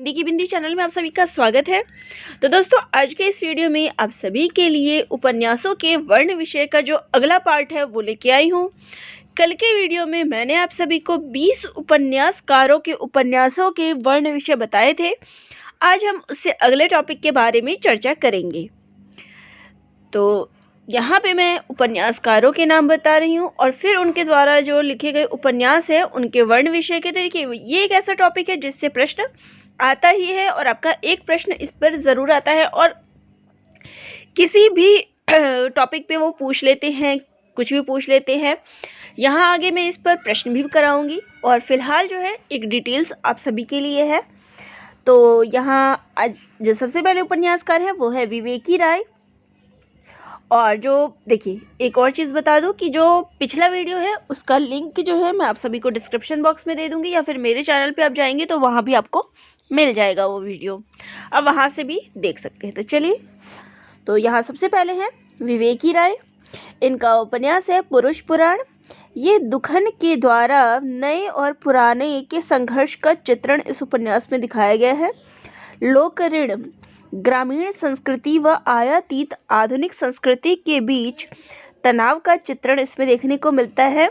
हिंदी की बिंदी चैनल में आप सभी का स्वागत है। तो दोस्तों, आज के इस वीडियो में आप सभी के लिए उपन्यासों के वर्ण विषय का जो अगला पार्ट है वो लेके आई हूँ। कल के वीडियो में मैंने आप सभी को 20 उपन्यासकारों के उपन्यासों के वर्ण विषय बताए थे। आज हम उससे अगले टॉपिक के बारे में चर्चा करेंगे। तो यहाँ पे मैं उपन्यासकारों के नाम बता रही हूँ और फिर उनके द्वारा जो लिखे गए उपन्यास है उनके वर्ण विषय के। तो देखिए, ये एक ऐसा टॉपिक है जिससे प्रश्न आता ही है और आपका एक प्रश्न इस पर ज़रूर आता है और किसी भी टॉपिक पे वो पूछ लेते हैं, कुछ भी पूछ लेते हैं। यहाँ आगे मैं इस पर प्रश्न भी कराऊंगी और फिलहाल जो है एक डिटेल्स आप सभी के लिए है। तो यहाँ आज जो सबसे पहले उपन्यासकार है वो है विवेकी राय। और जो देखिए, एक और चीज़ बता दूं कि जो पिछला वीडियो है उसका लिंक जो है मैं आप सभी को डिस्क्रिप्शन बॉक्स में दे दूंगी या फिर मेरे चैनल पे आप जाएंगे तो वहाँ भी आपको मिल जाएगा वो वीडियो, आप वहाँ से भी देख सकते हैं। तो चलिए, तो यहाँ सबसे पहले है विवेकी राय। इनका उपन्यास है पुरुष पुराण। ये दुखन के द्वारा नए और पुराने के संघर्ष का चित्रण इस उपन्यास में दिखाया गया है। लोक ऋण, ग्रामीण संस्कृति व आयातित आधुनिक संस्कृति के बीच तनाव का चित्रण इसमें देखने को मिलता है।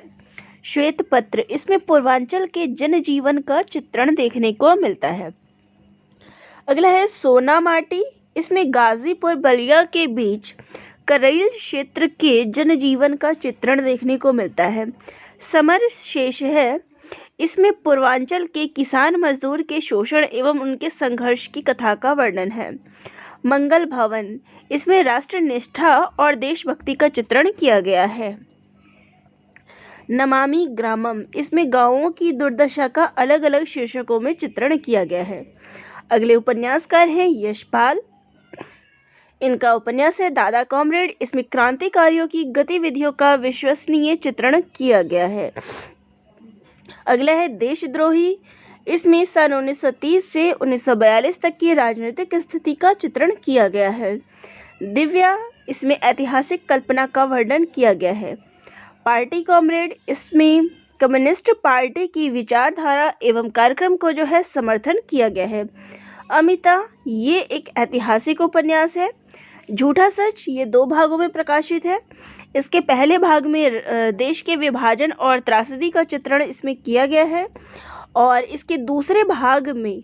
श्वेत पत्र, इसमें पूर्वांचल के जनजीवन का चित्रण देखने को मिलता है। अगला है सोना माटी। इसमें गाजीपुर बलिया के बीच करैल क्षेत्र के जनजीवन का चित्रण देखने को मिलता है। समर शेष है, इसमें पूर्वांचल के किसान मजदूर के शोषण एवं उनके संघर्ष की कथा का वर्णन है। मंगल भवन, इसमें राष्ट्र निष्ठा और देशभक्ति का चित्रण किया गया है। नमामि ग्रामम, इसमें गांवों की दुर्दशा का अलग अलग शीर्षकों में चित्रण किया गया है। अगले उपन्यासकार हैं यशपाल। इनका उपन्यास है दादा कॉमरेड। इसमें क्रांतिकारियों की गतिविधियों का विश्वसनीय चित्रण किया गया है। अगला है देशद्रोही। इसमें सन 1930 से 1942 तक की राजनीतिक स्थिति का चित्रण किया गया है। दिव्या, इसमें ऐतिहासिक कल्पना का वर्णन किया गया है। पार्टी कॉमरेड, इसमें कम्युनिस्ट पार्टी की विचारधारा एवं कार्यक्रम को जो है समर्थन किया गया है। अमिता, ये एक ऐतिहासिक उपन्यास है। झूठा सच, ये 2 भागों में प्रकाशित है। इसके पहले भाग में देश के विभाजन और त्रासदी का चित्रण इसमें किया गया है और इसके दूसरे भाग में,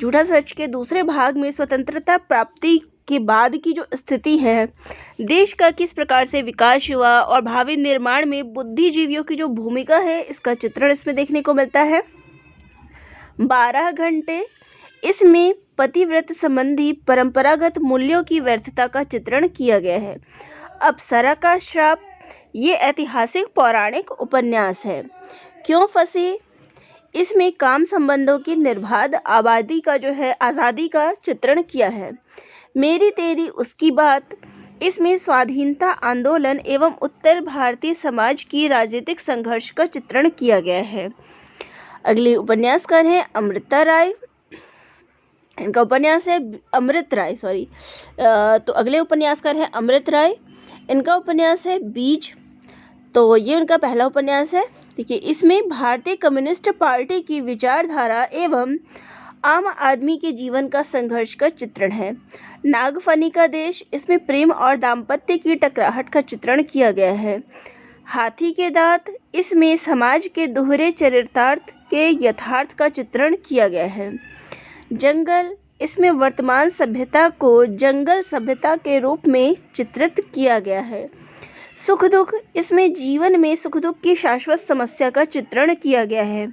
झूठा सच के दूसरे भाग में स्वतंत्रता प्राप्ति के बाद की जो स्थिति है, देश का किस प्रकार से विकास हुआ और भावी निर्माण में बुद्धिजीवियों की जो भूमिका है, इसका चित्रण इसमें देखने को मिलता है। 12 घंटे, इसमें पतिव्रत संबंधी परंपरागत मूल्यों की व्यर्थता का चित्रण किया गया है। अप्सरा का श्राप, ये ऐतिहासिक पौराणिक उपन्यास है। क्यों फंसे, इसमें काम संबंधों की निर्बाध आबादी का जो है आज़ादी का चित्रण किया है। मेरी तेरी उसकी बात, इसमें स्वाधीनता आंदोलन एवं उत्तर भारतीय समाज की राजनीतिक संघर्ष का चित्रण किया गया है। अगले उपन्यासकार हैं अमृता राय। इनका उपन्यास है अमृत राय, तो अगले उपन्यासकार है अमृत राय। इनका उपन्यास है बीज। तो ये उनका पहला उपन्यास है। देखिए, इसमें भारतीय कम्युनिस्ट पार्टी की विचारधारा एवं आम आदमी के जीवन का संघर्ष का चित्रण है। नागफनी का देश, इसमें प्रेम और दाम्पत्य की टकराहट का चित्रण किया गया है। हाथी के दांत, इसमें समाज के दोहरे चरितार्थ के यथार्थ का चित्रण किया गया है। जंगल, इसमें वर्तमान सभ्यता को जंगल सभ्यता के रूप में चित्रित किया गया है। सुख दुख, इसमें जीवन में सुख दुख की शाश्वत समस्या का चित्रण किया गया है।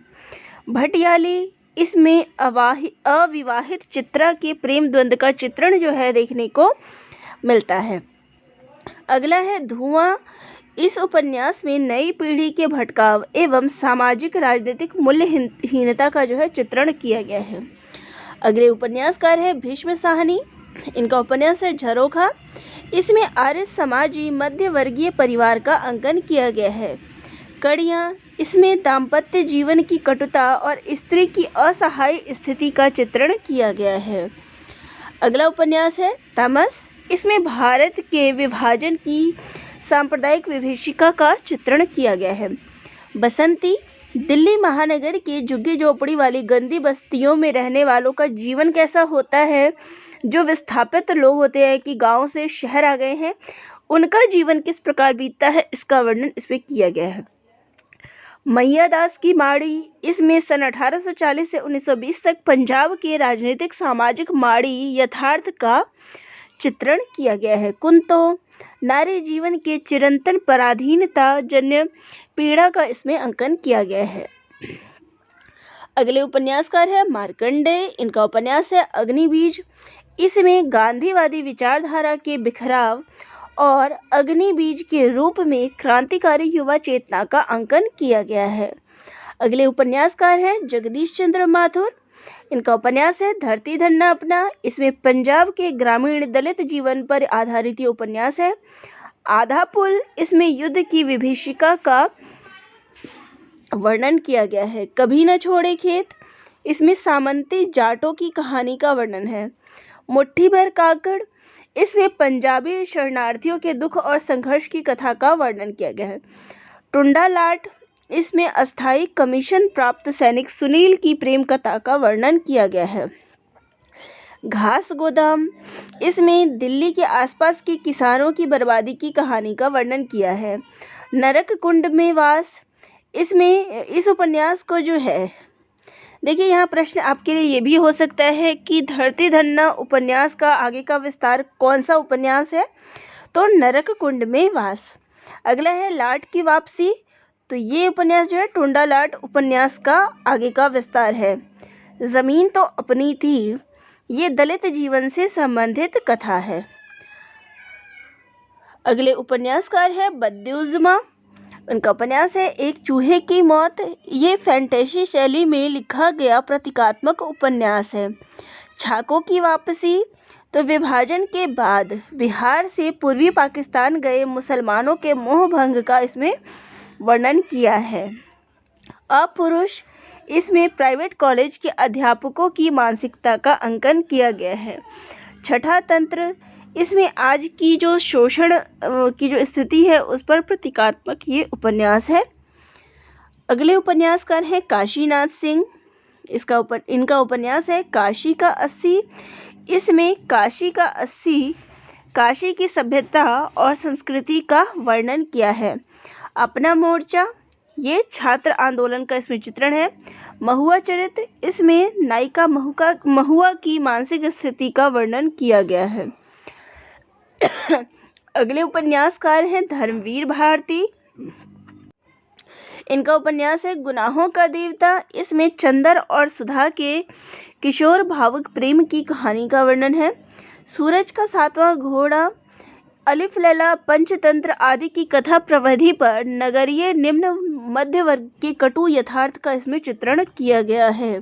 भटियाली, इसमें अविवाहित चित्रा के प्रेम द्वंद्व का चित्रण जो है देखने को मिलता है। अगला है धुआं। इस उपन्यास में नई पीढ़ी के भटकाव एवं सामाजिक राजनीतिक मूल्यहीनता का जो है चित्रण किया गया है। अगले उपन्यासकार है भीष्म साहनी। इनका उपन्यास है झरोखा। इसमें आर्य समाजी मध्य वर्गीय परिवार का अंकन किया गया है। कड़ियाँ, इसमें दाम्पत्य जीवन की कटुता और स्त्री की असहाय स्थिति का चित्रण किया गया है। अगला उपन्यास है तमस। इसमें भारत के विभाजन की सांप्रदायिक विभीषिका का चित्रण किया गया है। बसंती, दिल्ली महानगर के झुग्गी झोपड़ी वाली गंदी बस्तियों में रहने वालों का जीवन कैसा होता है, जो विस्थापित लोग होते हैं कि गांव से शहर आ गए हैं, उनका जीवन किस प्रकार बीतता है, इसका वर्णन इसमें किया गया है। मैया दास की माड़ी, इसमें सन 1840 से 1920 तक पंजाब के राजनीतिक सामाजिक माड़ी यथार्थ का चित्रण किया गया है। कुंतो, नारी जीवन के चिरंतन पराधीनता जन्य पीड़ा का इसमें अंकन किया गया है। अगले उपन्यासकार है मार्कंडेय। इनका उपन्यास है अग्निबीज। इसमें गांधीवादी विचारधारा के बिखराव और अग्निबीज के रूप में क्रांतिकारी युवा चेतना का अंकन किया गया है। अगले उपन्यासकार हैं जगदीश चंद्र माथुर। इनका उपन्यास है धरती धन्ना अपना। इसमें पंजाब के ग्रामीण दलित जीवन पर आधारित ये उपन्यास है। आधा पुल, इसमें युद्ध की विभीषिका का वर्णन किया गया है। कभी न छोड़े खेत, इसमें सामंती जाटों की कहानी का वर्णन है। मुट्ठी भर काकड़, इसमें पंजाबी शरणार्थियों के दुख और संघर्ष की कथा का वर्णन किया गया है। टुंडा लाट, इसमें अस्थायी कमीशन प्राप्त सैनिक सुनील की प्रेम कथा का वर्णन किया गया है। घास गोदाम, इसमें दिल्ली के आसपास के किसानों की बर्बादी की कहानी का वर्णन किया है। नरक कुंड में वास, इसमें इस उपन्यास को जो है, देखिए यहाँ प्रश्न आपके लिए ये भी हो सकता है कि धरती धन्ना उपन्यास का आगे का विस्तार कौन सा उपन्यास है, तो नरक कुंड में वास। अगला है लाट की वापसी, तो ये उपन्यास जो है टुंडा लाट उपन्यास का आगे का विस्तार है। ज़मीन तो अपनी थी, ये दलित जीवन से संबंधित कथा है। अगले उपन्यासकार है बद्युज़्मा। उनका उपन्यास है एक चूहे की मौत। ये फैंटेसी शैली में लिखा गया प्रतीकात्मक उपन्यास है। छाकों की वापसी, तो विभाजन के बाद बिहार से पूर्वी पाकिस्तान गए मुसलमानों के मोह भंग का इसमें वर्णन किया है। अपुरुष, इसमें प्राइवेट कॉलेज के अध्यापकों की मानसिकता का अंकन किया गया है। छठा तंत्र, इसमें आज की जो शोषण की जो स्थिति है उस पर प्रतीकात्मक ये उपन्यास है। अगले उपन्यासकार हैं काशीनाथ सिंह। इनका उपन्यास है काशी का 80। इसमें काशी का 80 काशी की सभ्यता और संस्कृति का वर्णन किया है। अपना मोर्चा, ये छात्र आंदोलन का इसमें चित्रण है। महुआ चरित्र, इसमें नायिका महुआ की मानसिक स्थिति का वर्णन किया गया है। अगले उपन्यासकार हैं धर्मवीर भारती। इनका उपन्यास है गुनाहों का देवता। इसमें चंदर और सुधा के किशोर भावुक प्रेम की कहानी का वर्णन है। सूरज का 7वां घोड़ा, अलिफ लैला, पंचतंत्र आदि की कथा प्रविधि पर नगरीय निम्न मध्य वर्ग के कटु यथार्थ का इसमें चित्रण किया गया है।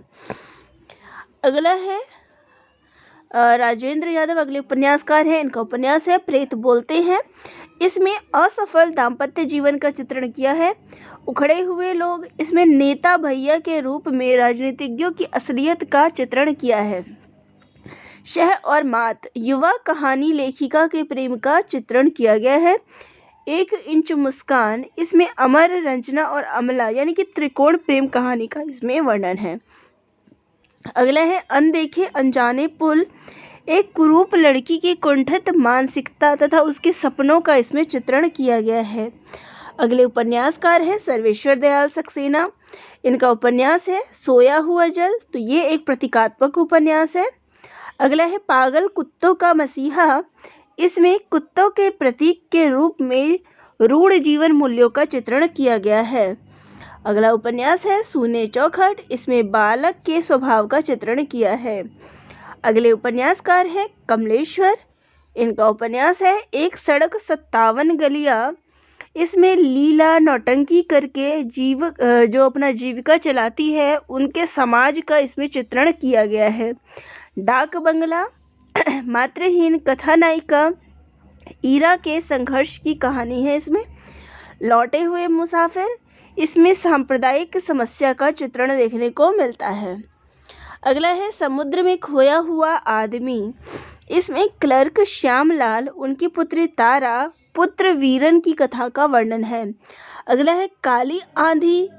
अगला है राजेंद्र यादव। अगले उपन्यासकार हैं। इनका उपन्यास है प्रेत बोलते हैं। इसमें असफल दाम्पत्य जीवन का चित्रण किया है। उखड़े हुए लोग, इसमें नेता भैया के रूप में राजनीतिज्ञों की असलियत का चित्रण किया है। शह और मात, युवा कहानी लेखिका के प्रेम का चित्रण किया गया है। 1 इंच मुस्कान, इसमें अमर, रंजना और अमला यानी कि त्रिकोण प्रेम कहानी का इसमें वर्णन है। अगला है अनदेखे अनजाने पुल, एक कुरूप लड़की की कुंठित मानसिकता तथा उसके सपनों का इसमें चित्रण किया गया है। अगले उपन्यासकार है सर्वेश्वर दयाल सक्सेना। इनका उपन्यास है सोया हुआ जल, तो ये एक प्रतीकात्मक उपन्यास है। अगला है पागल कुत्तों का मसीहा। इसमें कुत्तों के प्रतीक के रूप में रूढ़ जीवन मूल्यों का चित्रण किया गया है। अगला उपन्यास है सूने चौखट। इसमें बालक के स्वभाव का चित्रण किया है। अगले उपन्यासकार है कमलेश्वर। इनका उपन्यास है एक सड़क 57 गलियां। इसमें लीला नौटंकी करके जो अपना जीविका चलाती है उनके समाज का इसमें चित्रण किया गया है। डाक बंगला, मातृहीन कथानायिका ईरा के संघर्ष की कहानी है इसमें। लौटे हुए मुसाफिर, इसमें सांप्रदायिक समस्या का चित्रण देखने को मिलता है। अगला है समुद्र में खोया हुआ आदमी। इसमें क्लर्क श्यामलाल, उनकी पुत्री तारा, पुत्र वीरन की कथा का वर्णन है। अगला है काली आंधी।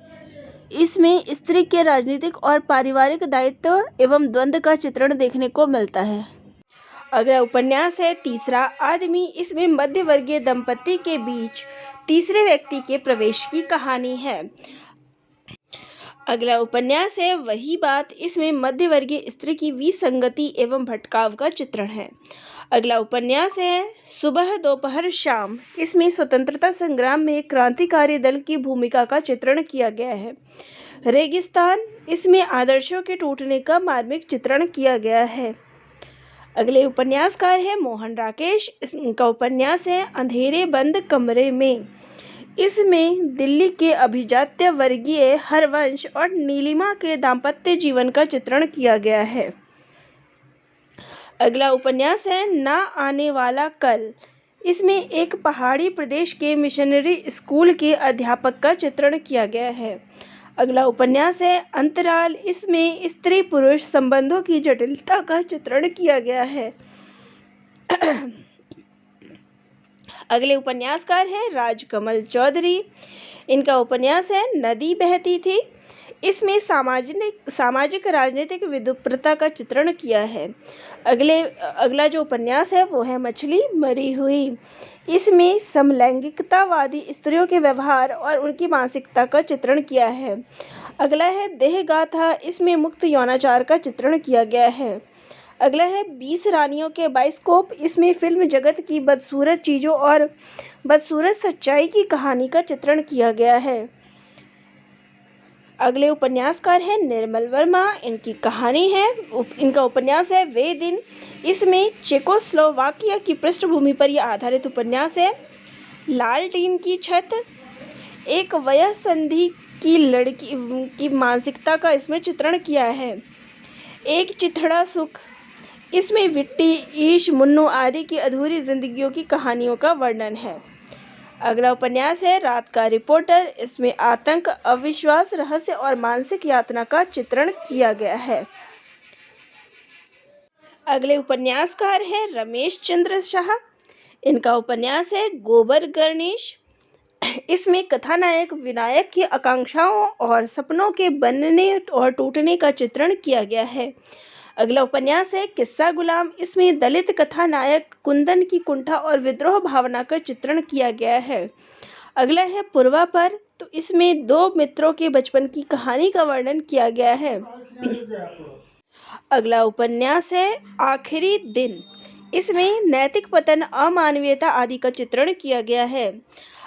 इसमें स्त्री के राजनीतिक और पारिवारिक दायित्व एवं द्वंद्व का चित्रण देखने को मिलता है। अगला उपन्यास है तीसरा आदमी। इसमें मध्यवर्गीय दंपति के बीच तीसरे व्यक्ति के प्रवेश की कहानी है। अगला उपन्यास है वही बात। इसमें मध्यवर्गीय स्त्री की विसंगति एवं भटकाव का चित्रण है। अगला उपन्यास है सुबह दोपहर शाम। इसमें स्वतंत्रता संग्राम में क्रांतिकारी दल की भूमिका का चित्रण किया गया है। रेगिस्तान। इसमें आदर्शों के टूटने का मार्मिक चित्रण किया गया है। अगले उपन्यासकार है मोहन राकेश। इनका उपन्यास है अंधेरे बंद कमरे में। इसमें दिल्ली के अभिजात्य वर्गीय हरवंश और नीलिमा के दाम्पत्य जीवन का चित्रण किया गया है। अगला उपन्यास है ना आने वाला कल। इसमें एक पहाड़ी प्रदेश के मिशनरी स्कूल के अध्यापक का चित्रण किया गया है। अगला उपन्यास है अंतराल। इसमें स्त्री पुरुष संबंधों की जटिलता का चित्रण किया गया है। अगले उपन्यासकार है राजकमल चौधरी। इनका उपन्यास है नदी बहती थी। इसमें सामाजिक राजनीतिक विद्रूपता का चित्रण किया है। अगला जो उपन्यास है वो है मछली मरी हुई। इसमें समलैंगिकतावादी स्त्रियों के व्यवहार और उनकी मानसिकता का चित्रण किया है। अगला है देह गाथा। इसमें मुक्त यौनाचार का चित्रण किया गया है। अगला है 20 रानियों के बाइस्कोप। इसमें फिल्म जगत की बदसूरत चीज़ों और बदसूरत सच्चाई की कहानी का चित्रण किया गया है। अगले उपन्यासकार है निर्मल वर्मा। इनका उपन्यास है वे दिन। इसमें चेकोस्लोवाकिया की पृष्ठभूमि पर यह आधारित उपन्यास है। लाल टीन की छत। एक वयस्कंधी की लड़की की मानसिकता का इसमें चित्रण किया है। एक चिथड़ा सुख। इसमें विट्टी ईश मुन्नू आदि की अधूरी जिंदगियों की कहानियों का वर्णन है। अगला उपन्यास है रात का रिपोर्टर। इसमें आतंक अविश्वास रहस्य और मानसिक यातना का चित्रण किया गया है। अगले उपन्यासकार है रमेश चंद्र शाह। इनका उपन्यास है गोबर गणेश। इसमें कथानायक विनायक की आकांक्षाओं और सपनों के बनने और टूटने का चित्रण किया गया है। अगला उपन्यास है किस्सा गुलाम। इसमें दलित कथानायक कुंदन की कुंठा और विद्रोह भावना का चित्रण किया गया है। अगला है पूर्वा पर। तो इसमें दो मित्रों के बचपन की कहानी का वर्णन किया गया है। अगला उपन्यास है आखिरी दिन। इसमें नैतिक पतन अमानवीयता आदि का चित्रण किया गया है।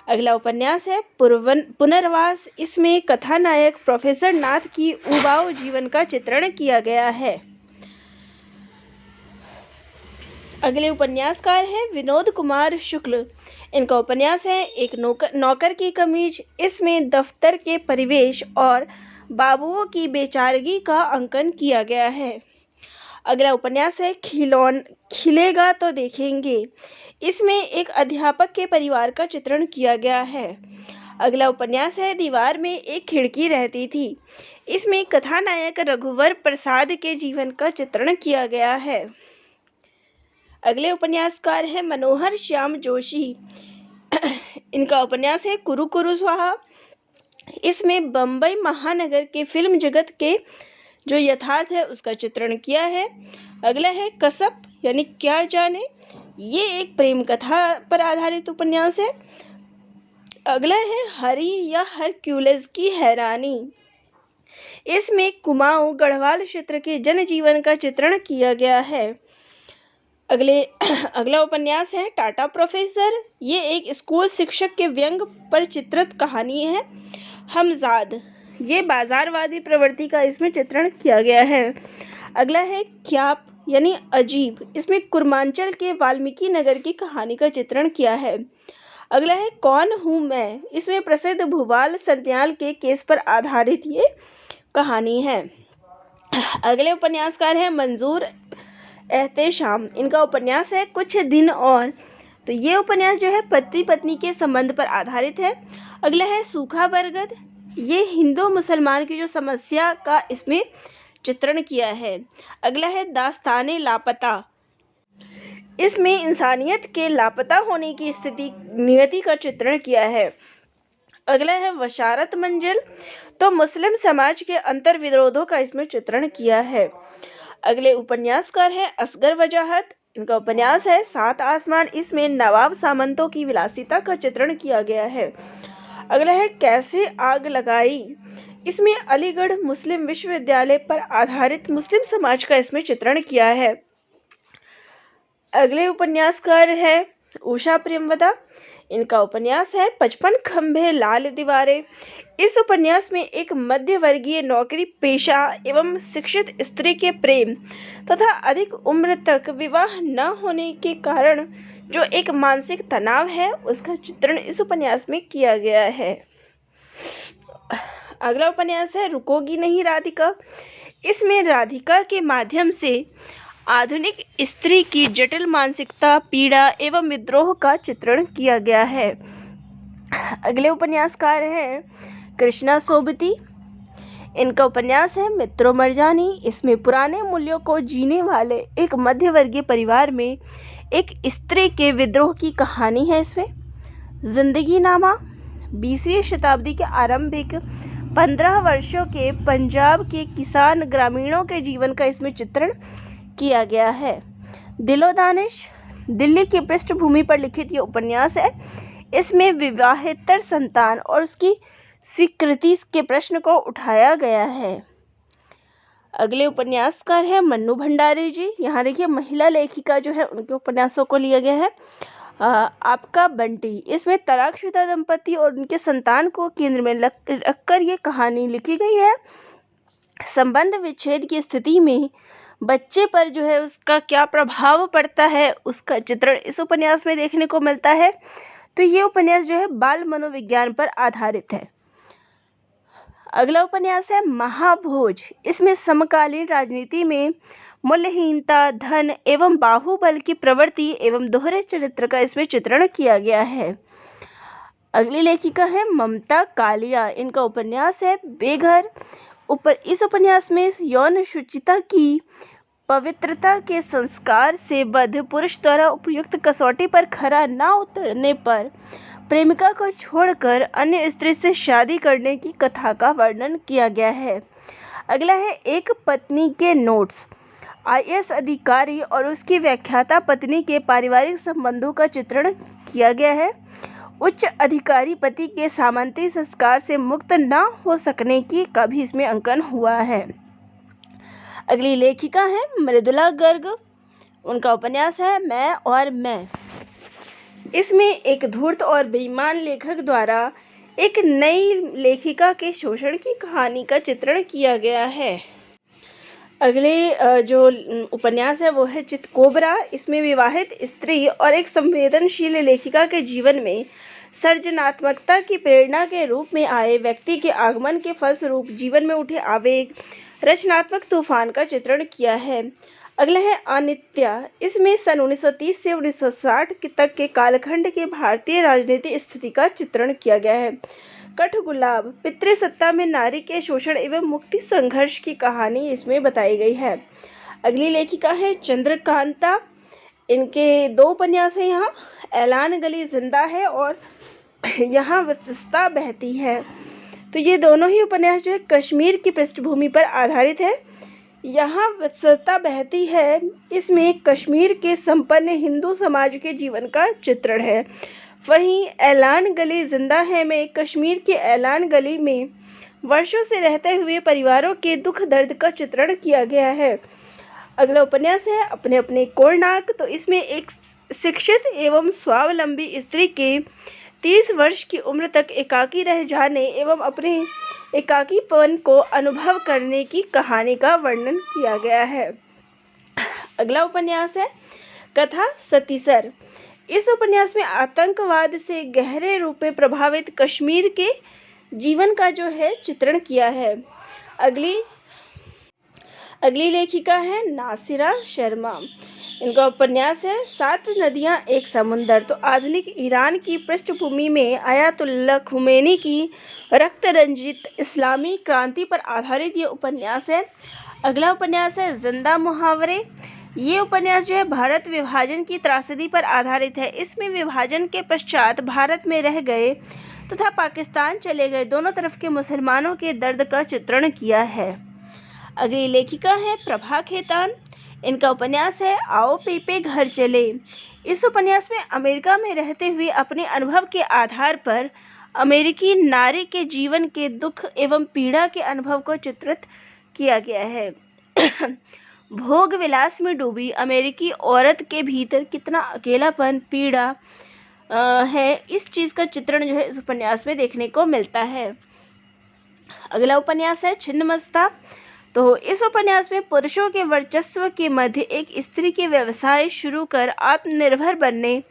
अगला उपन्यास है पुनर्वास। इसमें कथानायक प्रोफेसर नाथ की उबाऊ जीवन का चित्रण किया गया है। अगले उपन्यासकार है विनोद कुमार शुक्ल। इनका उपन्यास है एक नौकर की कमीज। इसमें दफ्तर के परिवेश और बाबुओं की बेचारगी का अंकन किया गया है। अगला उपन्यास है खिलेगा तो देखेंगे। इसमें एक अध्यापक के परिवार का चित्रण किया गया है। अगला उपन्यास है दीवार में एक खिड़की रहती थी। इसमें कथानायक रघुवर प्रसाद के जीवन का चित्रण किया गया है। अगले उपन्यासकार है मनोहर श्याम जोशी। इनका उपन्यास है कुरु कुरु स्वाहा। इसमें बम्बई महानगर के फिल्म जगत के जो यथार्थ है उसका चित्रण किया है। अगला है कसब यानी क्या जाने। ये एक प्रेम कथा पर आधारित उपन्यास है। अगला है हरी या हरक्यूलिस की हैरानी। इसमें कुमाऊं गढ़वाल क्षेत्र के जनजीवन का चित्रण किया गया है। अगला उपन्यास है टाटा प्रोफेसर। ये एक स्कूल शिक्षक के व्यंग पर चित्रित कहानी है। हमजाद। ये बाजारवादी प्रवृत्ति का इसमें चित्रण किया गया है। अगला है ख्याप यानी अजीब। इसमें कुर्मांचल के वाल्मीकि नगर की कहानी का चित्रण किया है। अगला है कौन हूँ मैं। इसमें प्रसिद्ध भूवाल सरदयाल के केस पर आधारित ये कहानी है। अगले उपन्यासकार है मंजूर एहतेशाम। इनका उपन्यास है कुछ दिन और। तो ये उपन्यास जो है पति पत्नी के संबंध पर आधारित है। अगला है सूखा बरगद। ये हिंदू मुसलमान की जो समस्या का इसमें चित्रण किया है। अगला है दास्ताने लापता। इसमें इंसानियत के लापता होने की नियति का चित्रण किया है। अगला है वशारत मंजिल। तो मुस्लिम समाज के अंतर विरोधों का इसमें चित्रण किया है। अगले उपन्यासकार है असगर वजाहत। इनका उपन्यास है सात आसमान। इसमें नवाब सामंतों की विलासिता का चित्रण किया गया है। अगला है कैसे आग लगाई। इसमें अलीगढ़ मुस्लिम विश्वविद्यालय पर आधारित मुस्लिम समाज का इसमें चित्रण किया है। अगले उपन्यासकार है उषा प्रेमवदा। इनका उपन्यास है 55 खंभे लाल दीवारें। इस उपन्यास में एक मध्य वर्गीय नौकरी पेशा एवं शिक्षित स्त्री के प्रेम तथा अधिक उम्र तक विवाह न होने के कारण जो एक मानसिक तनाव है उसका चित्रण इस उपन्यास में किया गया है। अगला उपन्यास है रुकोगी नहीं राधिका। इसमें राधिका के माध्यम से आधुनिक स्त्री की जटिल मानसिकता, पीड़ा एवं विद्रोह का चित्रण किया गया है। अगले उपन्यासकार हैं कृष्णा सोबती। इनका उपन्यास है मित्रों मरजानी। इसमें पुराने मूल्यों को जीने वाले एक मध्यवर्गीय परिवार में एक स्त्री के विद्रोह की कहानी है। इसमें जिंदगी नामा 20वीं शताब्दी के आरंभिक 15 वर्षों के पंजाब के किसान ग्रामीणों के जीवन का इसमें चित्रण किया गया है। दिलो दानिश दिल्ली की पृष्ठभूमि पर लिखित ये उपन्यास है। इसमें विवाहेतर संतान और उसकी स्वीकृति के प्रश्न को उठाया गया है। अगले उपन्यासकार है मन्नू भंडारी जी। यहाँ देखिए महिला लेखिका जो है उनके उपन्यासों को लिया गया है। आपका बंटी। इसमें तलाकशुदा दंपति और उनके संतान को केंद्र में रखकर ये कहानी लिखी गई है। संबंध विच्छेद की स्थिति में बच्चे पर जो है उसका क्या प्रभाव पड़ता है उसका चित्रण इस उपन्यास में देखने को मिलता है। तो ये उपन्यास जो है बाल मनोविज्ञान पर आधारित है। अगला उपन्यास है महाभोज। इसमें समकालीन राजनीति में मूल्यहीनता, धन एवं बाहुबल की प्रवृत्ति एवं दोहरे चरित्र का इसमें चित्रण किया गया है। अगली लेखिका है ममता कालिया। इनका उपन्यास है बेघर। इस उपन्यास में यौन शुचिता की पवित्रता के संस्कार से बद्ध पुरुष द्वारा उपयुक्त कसौटी पर खरा न उतरने पर प्रेमिका को छोड़कर अन्य स्त्री से शादी करने की कथा का वर्णन किया गया है। अगला है एक पत्नी के नोट्स। आईएएस अधिकारी और उसकी व्याख्याता पत्नी के पारिवारिक संबंधों का चित्रण किया गया है। उच्च अधिकारी पति के सामंती संस्कार से मुक्त न हो सकने की का भी इसमें अंकन हुआ है। अगली लेखिका है मृदुला गर्ग। उनका उपन्यास है मैं और मैं। इसमें एक धूर्त और बेईमान लेखक द्वारा एक नई लेखिका के शोषण की कहानी का चित्रण किया गया है। अगले जो उपन्यास है वो है चितकोबरा। इसमें विवाहित स्त्री और एक संवेदनशील लेखिका के जीवन में सृजनात्मकता की प्रेरणा के रूप में आए व्यक्ति के आगमन के फलस्वरूप जीवन में उठे आवेग, रचनात्मक तूफान का चित्रण किया है। अगला है अनित्या। इसमें सन 1930 से 1960 तक के कालखंड के भारतीय राजनीतिक स्थिति का चित्रण किया गया है। कठगुलाब पितृसत्ता में नारी के शोषण एवं मुक्ति संघर्ष की कहानी इसमें बताई गई है। अगली लेखिका है चंद्रकांता। इनके दो उपन्यास हैं यहाँ। ऐलान गली जिंदा है और यहाँ वत्सता बहती है। तो ये दोनों ही उपन्यास जो है कश्मीर की पृष्ठभूमि पर आधारित है। यहाँ वत्सता बहती है इसमें कश्मीर के संपन्न हिंदू समाज के जीवन का चित्रण है। वहीं ऐलान गली जिंदा है में कश्मीर के ऐलान गली में वर्षों से रहते हुए परिवारों के दुख दर्द का चित्रण किया गया है। अगला उपन्यास है अपने अपने कोरनाक। तो इसमें एक शिक्षित एवं स्वावलंबी स्त्री के 30 वर्ष की उम्र तक एकाकी रह जाने एवं अपने एकाकीपन को अनुभव करने की कहानी का वर्णन किया गया है। अगला उपन्यास है कथा सतीसर। इस उपन्यास में आतंकवाद से गहरे रूप में प्रभावित कश्मीर के जीवन का जो है चित्रण किया है। अगली लेखिका है नासिरा शर्मा। इनका उपन्यास है 7 नदियां एक समुंदर। तो आधुनिक ईरान की पृष्ठभूमि में आयतुल्लाह खुमैनी की रक्त रंजित इस्लामी क्रांति पर आधारित ये उपन्यास है। अगला उपन्यास है जिंदा मुहावरे। ये उपन्यास जो है भारत विभाजन की त्रासदी पर आधारित है। इसमें विभाजन के पश्चात भारत में रह गए तथा पाकिस्तान चले गए दोनों तरफ के मुसलमानों के दर्द का चित्रण किया है। अगली लेखिका है प्रभा खेतान। इनका उपन्यास है आओ पीपे घर चले। इस उपन्यास में अमेरिका में रहते हुए अपने अनुभव के आधार पर अमेरिकी नारी के जीवन के दुख एवं पीड़ा के अनुभव को चित्रित किया गया है। भोग विलास में डूबी अमेरिकी औरत के भीतर कितना अकेलापन, पीड़ा है, इस चीज़ का चित्रण जो है इस उपन्यास में देखने को मिलता है। अगला उपन्यास है छिन्नमस्ता। तो इस उपन्यास में पुरुषों के वर्चस्व के मध्य एक स्त्री के व्यवसाय शुरू कर आत्मनिर्भर बनने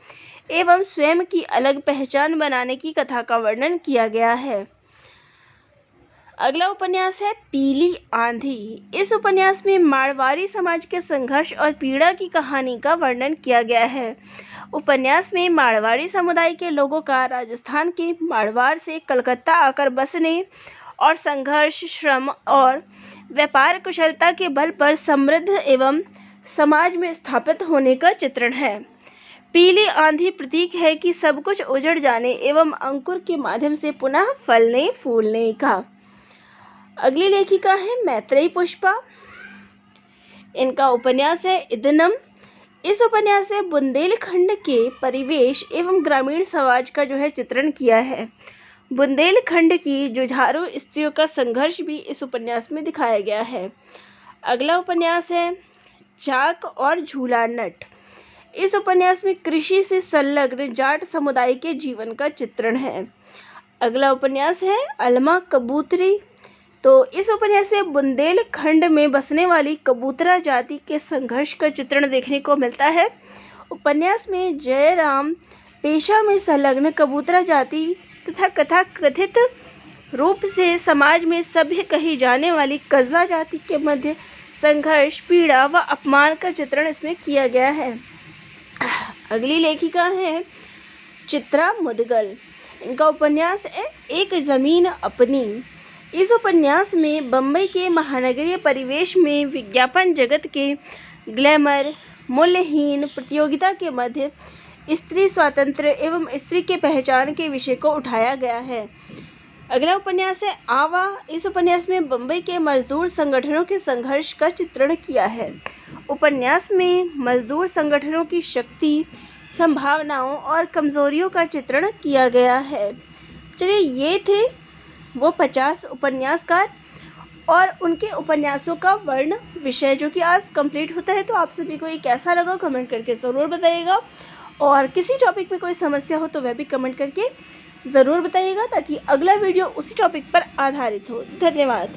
एवं स्वयं की अलग पहचान बनाने की कथा का वर्णन किया गया है। अगला उपन्यास है पीली आंधी। इस उपन्यास में मारवाड़ी समाज के संघर्ष और पीड़ा की कहानी का वर्णन किया गया है। उपन्यास में मारवाड़ी समुदाय के लोगों का राजस्थान के मारवाड़ से कलकत्ता आकर बसने और संघर्ष, श्रम और व्यापार कुशलता के बल पर समृद्ध एवं समाज में स्थापित होने का चित्रण है। पीली आंधी प्रतीक है कि सब कुछ उजड़ जाने एवं अंकुर के माध्यम से पुनः फलने फूलने का। अगली लेखिका है मैत्रेयी पुष्पा। इनका उपन्यास है इदनम। इस उपन्यास में बुंदेलखंड के परिवेश एवं ग्रामीण समाज का जो है चित्रण किया है। बुंदेलखंड की जुझारू स्त्रियों का संघर्ष भी इस उपन्यास में दिखाया गया है। अगला उपन्यास है चाक और झूला नट। इस उपन्यास में कृषि से संलग्न जाट समुदाय के जीवन का चित्रण है। अगला उपन्यास है अलमा कबूतरी। तो इस उपन्यास में बुंदेलखंड में बसने वाली कबूतरा जाति के संघर्ष का चित्रण देखने को मिलता है। उपन्यास में जयराम पेशा में संलग्न कबूतरा जाति तथा कथा कथित रूप से समाज में सभ्य कही जाने वाली कज़्ज़ा जाति के मध्य संघर्ष, पीड़ा व अपमान का चित्रण इसमें किया गया है। अगली लेखिका है चित्रा मुदगल। इनका उपन्यास है एक ज़मीन अपनी। इस उपन्यास में बम्बई के महानगरीय परिवेश में विज्ञापन जगत के ग्लैमर, मूल्यहीन प्रतियोगिता के मध्य स्त्री स्वातंत्र्य एवं स्त्री के पहचान के विषय को उठाया गया है। अगला उपन्यास है आवा। इस उपन्यास में बम्बई के मजदूर संगठनों के संघर्ष का चित्रण किया है। उपन्यास में मजदूर संगठनों की शक्ति, संभावनाओं और कमजोरियों का चित्रण किया गया है। चलिए, ये थे वो 50 उपन्यासकार और उनके उपन्यासों का वर्ण विषय जो कि आज कंप्लीट होता है। तो आप सभी को ये कैसा लगा कमेंट करके ज़रूर बताइएगा, और किसी टॉपिक में कोई समस्या हो तो वह भी कमेंट करके ज़रूर बताइएगा, ताकि अगला वीडियो उसी टॉपिक पर आधारित हो। धन्यवाद।